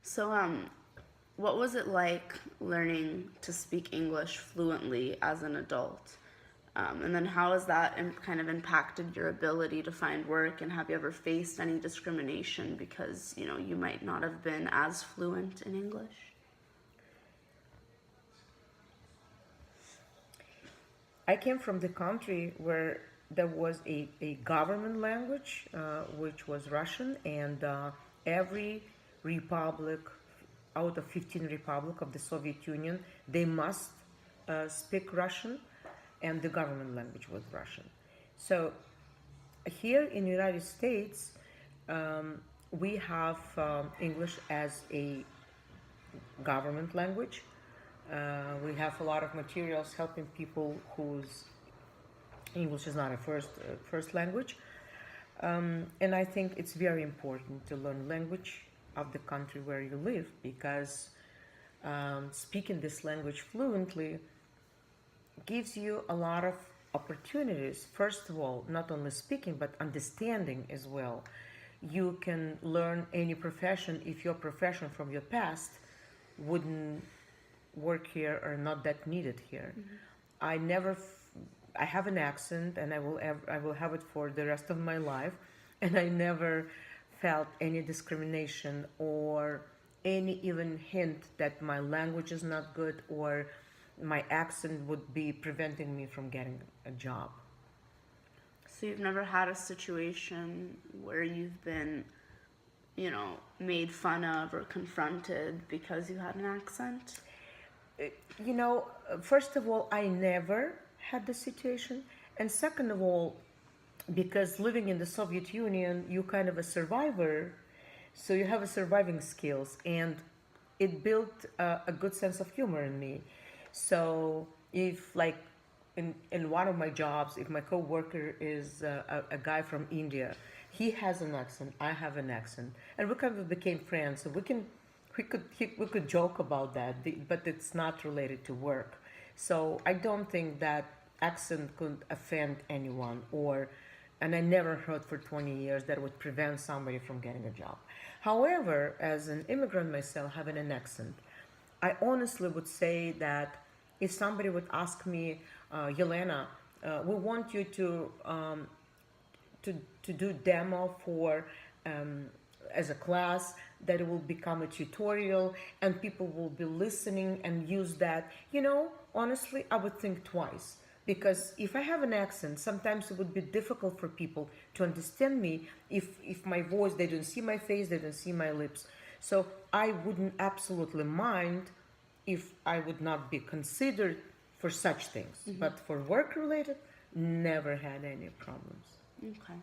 So, what was it like learning to speak English fluently as an adult? And then how has that kind of impacted your ability to find work? And have you ever faced any discrimination because, you might not have been as fluent in English? I came from the country where there was a government language, which was Russian, and every republic out of 15 republic of the Soviet Union, they must speak Russian, and the government language was Russian. So here in the United States, we have English as a government language. We have a lot of materials helping people whose English is not a first language, and I think it's very important to learn language of the country where you live because speaking this language fluently gives you a lot of opportunities. First of all, not only speaking but understanding as well. You can learn any profession if your profession from your past wouldn't work here or not that needed here. I never I have an accent and I will have it for the rest of my life, and I never felt any discrimination or any even hint that my language is not good or my accent would be preventing me from getting a job. So, you've never had a situation where you've been, made fun of or confronted because you had an accent? You know, first of all, I never had the situation, and second of all, because living in the Soviet Union, you kind of a survivor, so you have a surviving skills, and it built a good sense of humor in me. So if like in one of my jobs, if my coworker is a guy from India, he has an accent, I have an accent, and we kind of became friends. So we could joke about that, but it's not related to work. So I don't think that accent could offend anyone, and I never heard for 20 years that would prevent somebody from getting a job. However, as an immigrant myself, having an accent, I honestly would say that if somebody would ask me, Yelena, we want you to do demo for as a class, that it will become a tutorial and people will be listening and use that, honestly I would think twice, because if I have an accent, sometimes it would be difficult for people to understand me if my voice, they don't see my face, they don't see my lips. So I wouldn't absolutely mind if I would not be considered for such things. But for work related, never had any problems. Okay.